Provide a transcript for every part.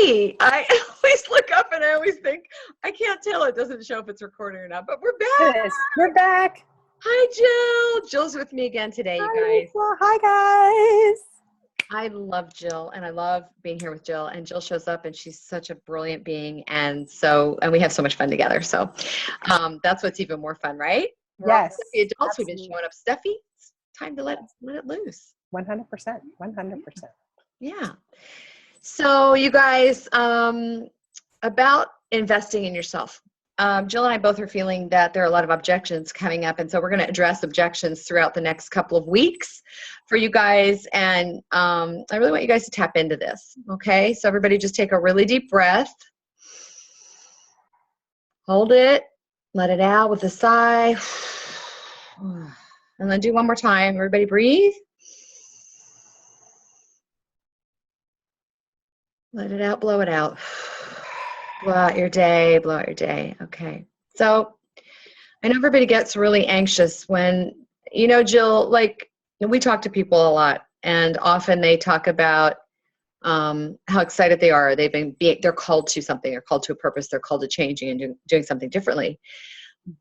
Hey, I always look up and I always think, I can't tell. It doesn't show if it's recording or not, but we're back. It is. We're back. Hi, Jill. Jill's with me again today, you Hi, guys. Lisa. Hi, guys. I love Jill and I love being here with Jill, and Jill shows up and she's such a brilliant being. And we have so much fun together. So that's what's even more fun, right? We're all Yes. the adults. We've been Absolutely. showing up stuffy. It's time to let it loose. 100%. 100%. Yeah. So you guys, about investing in yourself. Jill and I both are feeling that there are a lot of objections coming up. And so we're going to address objections throughout the next couple of weeks for you guys. And I really want you guys to tap into this. Okay. So everybody just take a really deep breath. Hold it. Let it out with a sigh. And then do one more time. Everybody breathe. Let it out, blow it out. Blow out your day, blow out your day. Okay. So I know everybody gets really anxious when, Jill, like we talk to people a lot, and often they talk about how excited they are. They're called to something, they're called to a purpose, they're called to changing and doing something differently.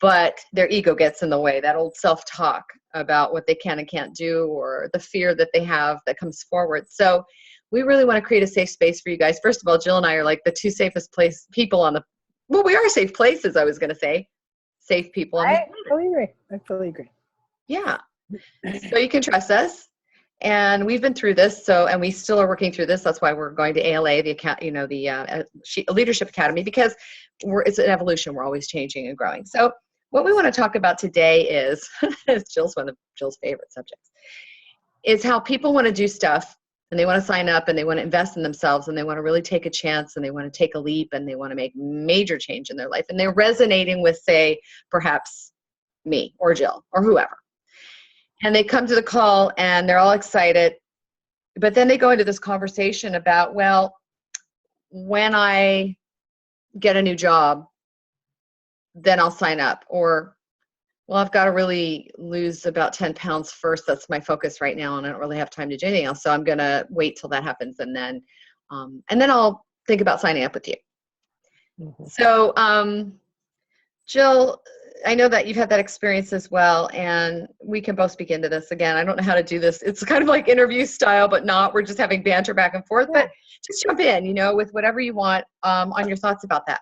But their ego gets in the way, that old self-talk about what they can and can't do, or the fear that they have that comes forward. So we really want to create a safe space for you guys. First of all, Jill and I are like the two safest people we are safe places, I was going to say. Safe people on the planet. I fully agree. Yeah. So you can trust us. And we've been through this, and we still are working through this. That's why we're going to ALA, the Leadership Academy, because it's an evolution. We're always changing and growing. So what we want to talk about today is, Jill's one of Jill's favorite subjects, is how people want to do stuff, and they want to sign up, and they want to invest in themselves, and they want to really take a chance, and they want to take a leap, and they want to make major change in their life. And they're resonating with, say, perhaps me or Jill or whoever. And they come to the call and they're all excited, but then they go into this conversation about, well, when I get a new job, then I'll sign up. Or, well, I've got to really lose about 10 pounds first. That's my focus right now, and I don't really have time to do anything else. So I'm going to wait till that happens, and then I'll think about signing up with you. Mm-hmm. So, Jill, I know that you've had that experience as well, and we can both speak into this. Again, I don't know how to do this. It's kind of like interview style, but not. We're just having banter back and forth. Yeah. But just jump in, with whatever you want on your thoughts about that.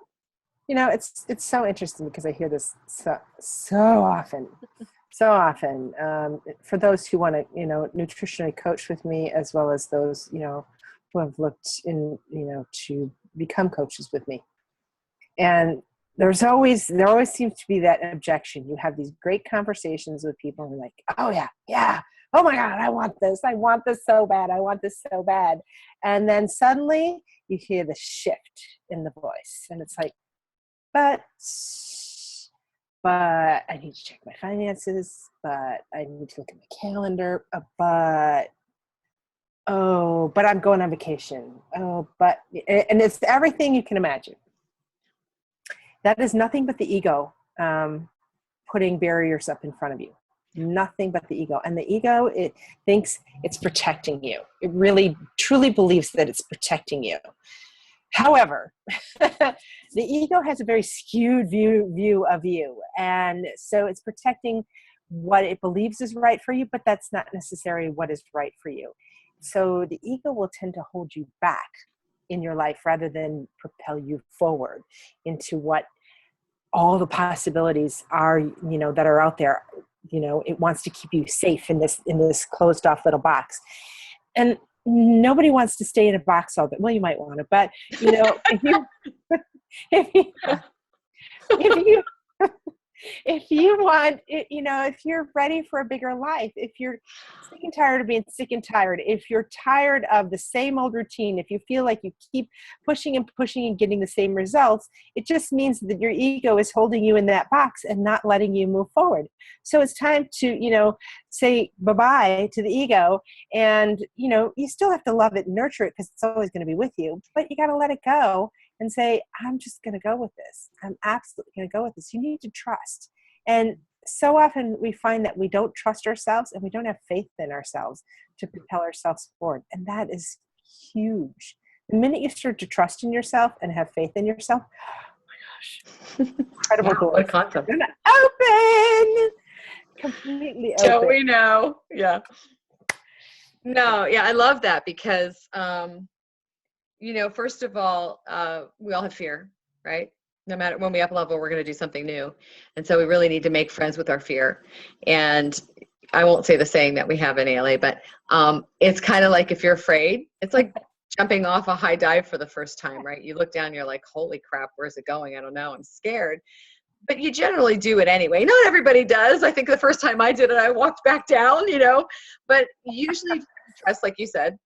It's so interesting because I hear this so often. So often. For those who want to, nutritionally coach with me, as well as those, who have looked in, to become coaches with me. And there always seems to be that objection. You have these great conversations with people and you're like, oh yeah. Oh my God, I want this so bad. And then suddenly you hear the shift in the voice, and it's like, but I need to check my finances, but I need to look at my calendar, but I'm going on vacation. And it's everything you can imagine. That is nothing but the ego putting barriers up in front of you. Nothing but the ego. And the ego, it thinks it's protecting you. It really, truly believes that it's protecting you. However, the ego has a very skewed view of you. And so it's protecting what it believes is right for you, but that's not necessarily what is right for you. So the ego will tend to hold you back in your life rather than propel you forward into what all the possibilities are, that are out there. It wants to keep you safe in this closed off little box. And nobody wants to stay in a box all day. Well, you might want to, but if you want, if you're ready for a bigger life, if you're sick and tired of being sick and tired, if you're tired of the same old routine, if you feel like you keep pushing and getting the same results, it just means that your ego is holding you in that box and not letting you move forward. So it's time to, say bye-bye to the ego. And, you still have to love it and nurture it because it's always going to be with you, but you got to let it go and say, I'm just going to go with this. I'm absolutely going to go with this. You need to trust. And so often we find that we don't trust ourselves and we don't have faith in ourselves to propel ourselves forward. And that is huge. The minute you start to trust in yourself and have faith in yourself, oh my gosh, incredible Wow, doors. what a concept. They're open, completely open. Don't we know? Yeah. No, yeah, I love that because, first of all, we all have fear, right? No matter when we up level, we're going to do something new. And so we really need to make friends with our fear. And I won't say the saying that we have in ALA, but it's kind of like if you're afraid, it's like jumping off a high dive for the first time, right? You look down, you're like, holy crap, where's it going? I don't know. I'm scared. But you generally do it anyway. Not everybody does. I think the first time I did it, I walked back down, but usually trust, like you said,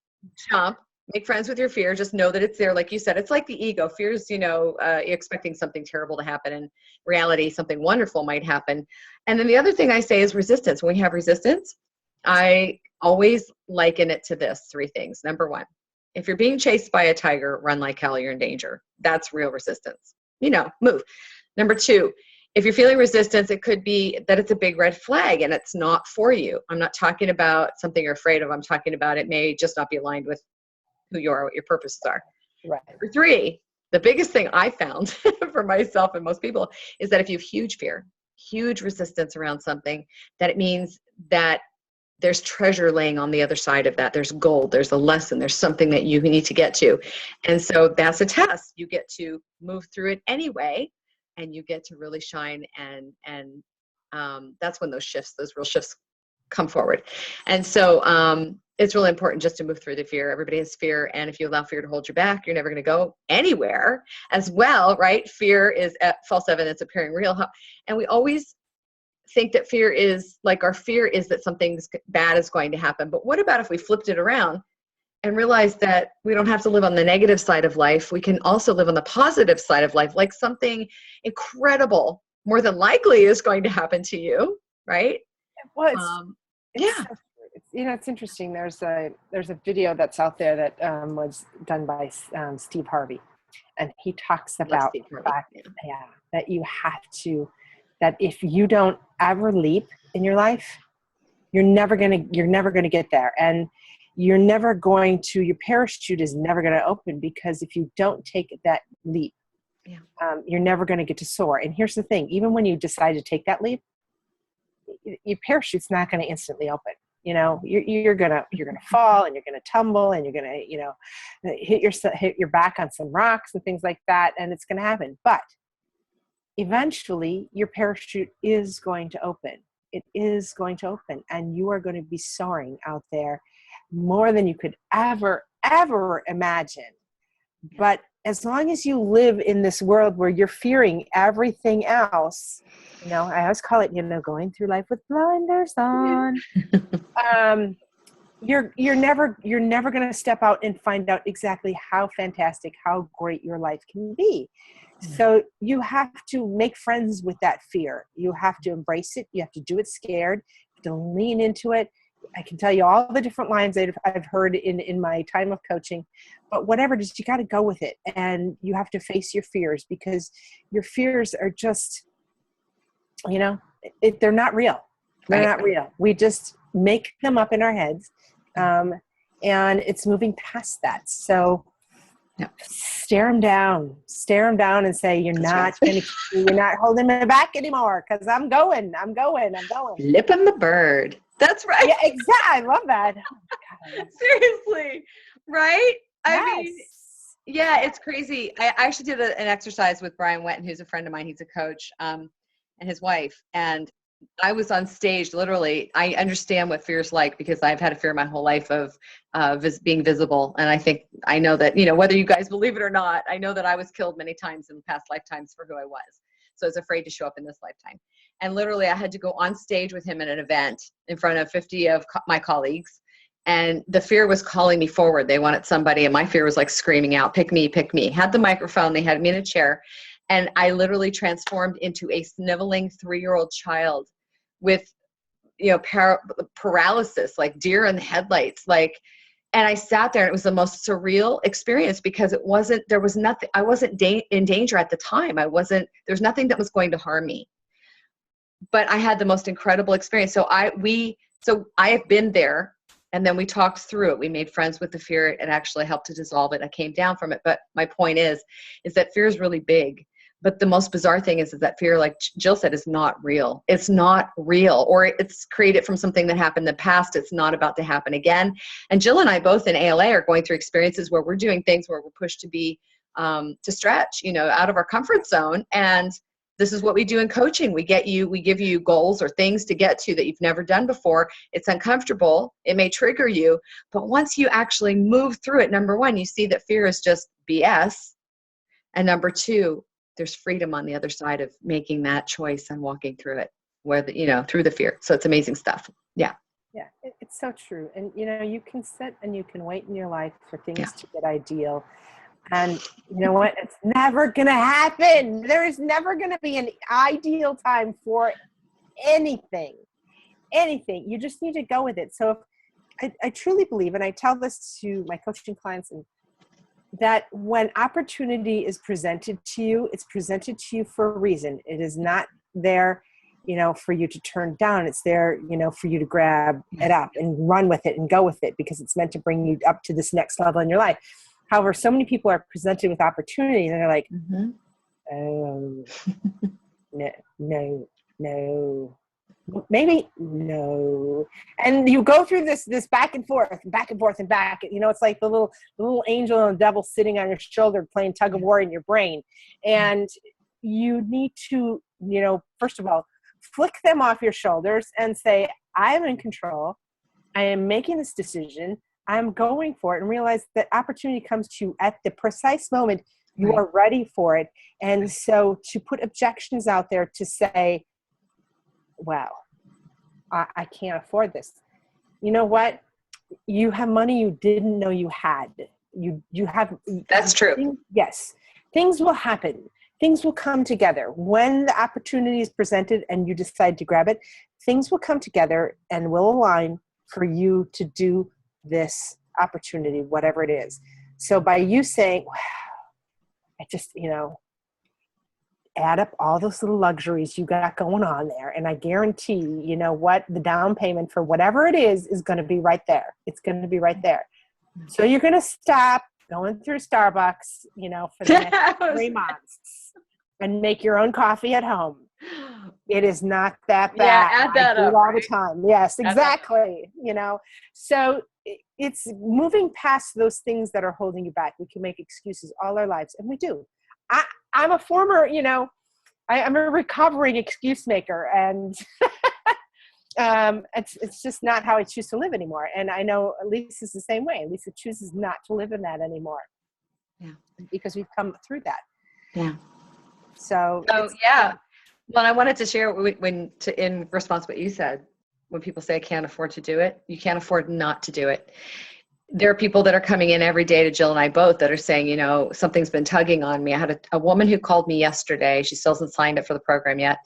jump, make friends with your fear. Just know that it's there. Like you said, it's like the ego. Fear is, expecting something terrible to happen. In reality, something wonderful might happen. And then the other thing I say is resistance. When we have resistance, I always liken it to this 3 things. Number 1, if you're being chased by a tiger, run like hell, you're in danger. That's real resistance. Move. Number 2, if you're feeling resistance, it could be that it's a big red flag and it's not for you. I'm not talking about something you're afraid of. I'm talking about it may just not be aligned with who you are, what your purposes are. Right. Number 3, the biggest thing I found for myself and most people is that if you have huge fear, huge resistance around something, that it means that there's treasure laying on the other side of that. There's gold, there's a lesson, there's something that you need to get to. And so that's a test. You get to move through it anyway, and you get to really shine. And that's when those real shifts come forward. And so it's really important just to move through the fear. Everybody has fear. And if you allow fear to hold you back, you're never going to go anywhere as well, right? Fear is false evidence appearing real. And we always think that fear is like, our fear is that something bad is going to happen. But what about if we flipped it around and realized that we don't have to live on the negative side of life? We can also live on the positive side of life, like something incredible more than likely is going to happen to you, right? Well, yeah. It's interesting. There's a video that's out there that was done by Steve Harvey, and he talks about the fact, that you have to, that if you don't ever leap in your life, you're never gonna get there, and your parachute is never going to open, because if you don't take that leap, you're never going to get to soar. And here's the thing: even when you decide to take that leap, your parachute's not going to instantly open. You're gonna fall, and you're gonna tumble, and you're gonna hit your back on some rocks and things like that, and it's gonna happen. But eventually, your parachute is going to open. It is going to open, and you are going to be soaring out there more than you could ever imagine. But as long as you live in this world where you're fearing everything else, I always call it, going through life with blinders on. You're never going to step out and find out exactly how fantastic, how great your life can be. So you have to make friends with that fear. You have to embrace it. You have to do it scared. You have to lean into it. I can tell you all the different lines that I've heard in my time of coaching, but whatever, just you got to go with it, and you have to face your fears, because your fears are just, they're not real. They're not real. We just make them up in our heads, and it's moving past that. So stare them down, and say, you're not holding me back anymore, because I'm going. Flipping the bird. That's right. Yeah, exactly. I love that. Oh, God. Seriously, right? Yes. I mean, yeah, it's crazy. I actually did an exercise with Brian Wenton, who's a friend of mine. He's a coach, and his wife. And I was on stage, literally. I understand what fear is like, because I've had a fear my whole life of being visible. And I know that, whether you guys believe it or not, I know that I was killed many times in past lifetimes for who I was. So I was afraid to show up in this lifetime. And literally I had to go on stage with him at an event in front of 50 of my colleagues. And the fear was calling me forward. They wanted somebody, and my fear was like screaming out, pick me, pick me. Had the microphone, they had me in a chair. And I literally transformed into a sniveling 3-year-old child with, paralysis, like deer in the headlights. And I sat there, and it was the most surreal experience, because I wasn't in danger at the time. There's nothing that was going to harm me. But I had the most incredible experience. So I have been there And then we talked through it. We made friends with the fear. It actually helped to dissolve it. I came down from it. But my point is that fear is really big. But the most bizarre thing is that fear, like Jill said, is not real. It's not real, or it's created from something that happened in the past. It's not about to happen again. And Jill and I both in ALA are going through experiences where we're doing things where we're pushed to be, to stretch, out of our comfort zone. And this is what we do in coaching. We give you goals or things to get to that you've never done before. It's uncomfortable. It may trigger you, but once you actually move through it, number one, you see that fear is just BS. And number two, there's freedom on the other side of making that choice and walking through it, through the fear. So it's amazing stuff. Yeah. Yeah, it's so true. And, you can sit and you can wait in your life for things to get ideal. And you know what? It's never going to happen. There is never going to be an ideal time for anything. You just need to go with it. So I truly believe, and I tell this to my coaching clients, that when opportunity is presented to you, it's presented to you for a reason. It is not there, for you to turn down. It's there, for you to grab it up and run with it and go with it, because it's meant to bring you up to this next level in your life. However, so many people are presented with opportunity and they're like, no, maybe no. And you go through this back and forth. It's like the little angel and the devil sitting on your shoulder playing tug of war in your brain. And you need to, first of all, flick them off your shoulders and say, I am in control. I am making this decision. I'm going for it, and realize that opportunity comes to you at the precise moment you are ready for it. And so to put objections out there to say, wow, I can't afford this. You know what? You have money you didn't know you had. You have. That's true. Yes. Things will happen. Things will come together. When the opportunity is presented and you decide to grab it, things will come together and will align for you to do this opportunity, whatever it is. So by you saying, wow, I just, add up all those little luxuries you got going on there, and I guarantee, what, the down payment for whatever it is going to be right there. It's going to be right there. So you're going to stop going through Starbucks, for the next 3 months and make your own coffee at home. It is not that bad. Yeah, add that up all the time. Yes, exactly. So it's moving past those things that are holding you back. We can make excuses all our lives, and we do. I'm a former, I'm a recovering excuse maker, and it's just not how I choose to live anymore. And I know Lisa's the same way. Lisa chooses not to live in that anymore. Yeah, because we've come through that. Yeah. So yeah. Well, I wanted to share in response to what you said. When people say I can't afford to do it, you can't afford not to do it. There are people that are coming in every day to Jill and I both that are saying, something's been tugging on me. I had a woman who called me yesterday. She still hasn't signed up for the program yet,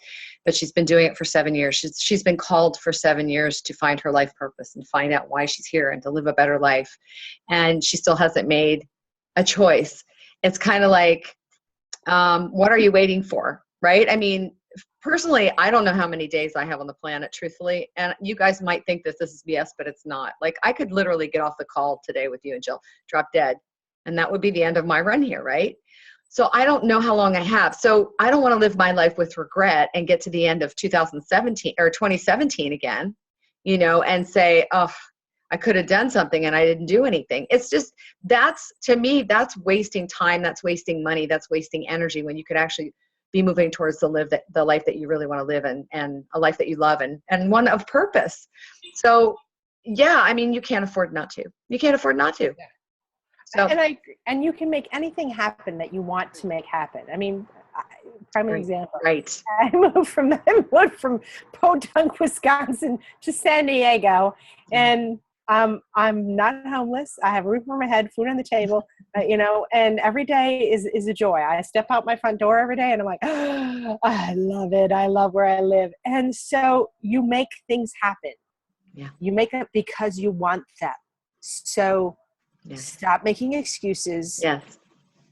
but she's been doing it for 7 years. She's been called for 7 years to find her life purpose and find out why she's here and to live a better life. And she still hasn't made a choice. It's kind of like, what are you waiting for? Right? I mean, personally, I don't know how many days I have on the planet, truthfully. And you guys might think that this is BS, but it's not. Like, I could literally get off the call today with you and Jill, drop dead. And that would be the end of my run here, right? So I don't know how long I have. So I don't want to live my life with regret and get to the end of 2017 or 2017 again, and say, oh, I could have done something and I didn't do anything. It's just, to me, that's wasting time. That's wasting money. That's wasting energy when you could actually be moving towards the life that you really want to live and a life that you love and one of purpose. So yeah, I mean, you can't afford not to. You can't afford not to. Yeah. So, and you can make anything happen that you want to make happen. I mean, prime example. Right. I moved from Podunk, Wisconsin to San Diego, and I'm not homeless. I have a roof over my head, food on the table, and every day is a joy. I step out my front door every day and I'm like, oh, I love it. I love where I live. And so you make things happen. Yeah. You make it because you want them. So stop making excuses. Yes.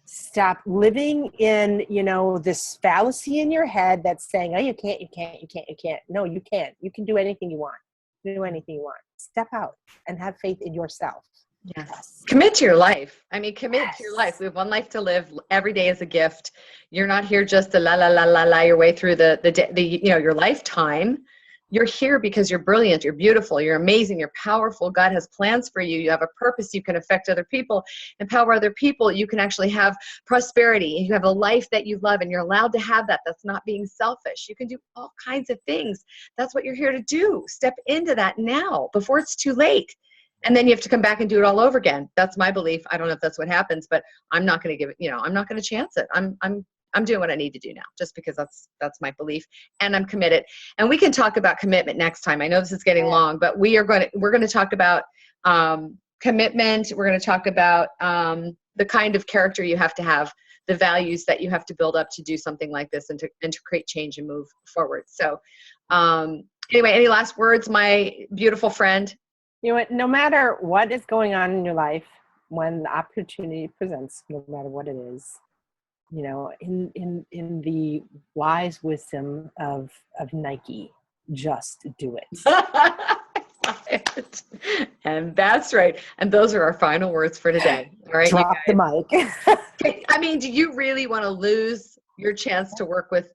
Stop living in, this fallacy in your head that's saying, oh, you can't. No, you can't. You can do anything you want. do anything you want. Step out and have faith in yourself. Yes. Commit to your life. I mean, commit Yes. to your life. We have one life to live. Every day is a gift. You're not here just to la la la la la your way through your lifetime. You're here because you're brilliant, you're beautiful, you're amazing, you're powerful. God has plans for you. You have a purpose. You can affect other people, empower other people. You can actually have prosperity. You have a life that you love, and you're allowed to have that. That's not being selfish. You can do all kinds of things. That's what you're here to do. Step into that now before it's too late. And then you have to come back and do it all over again. That's my belief. I don't know if that's what happens, but I'm not going to give it, I'm not going to chance it. I'm doing what I need to do now, just because that's my belief, and I'm committed. And we can talk about commitment next time. I know this is getting long, but we're going to talk about commitment. We're going to talk about the kind of character you have to have, the values that you have to build up to do something like this, and to create change and move forward. So anyway, any last words, my beautiful friend? You know what, no matter what is going on in your life, when the opportunity presents, no matter what it is, in the wise wisdom of Nike, just do it. And that's right. And those are our final words for today. All right. Drop the mic. I mean, do you really want to lose your chance to work with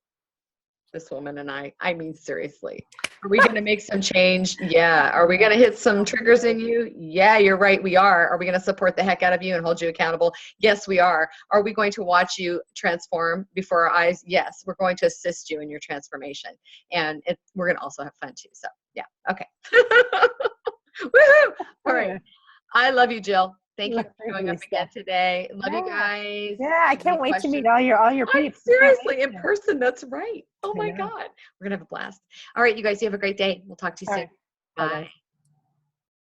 this woman and I? I mean, seriously, are we going to make some change? Yeah. Are we going to hit some triggers in you? Yeah, you're right. We are. Are we going to support the heck out of you and hold you accountable? Yes, we are. Are we going to watch you transform before our eyes? Yes. We're going to assist you in your transformation, and we're going to also have fun too. So yeah. Okay. Woohoo. All right. I love you, Jill. Thank you for showing up again today. Love you guys. Yeah, I can't wait to meet all your people. Seriously, in person. That's right. Oh my God. We're going to have a blast. All right, you guys, you have a great day. We'll talk to you soon. Bye.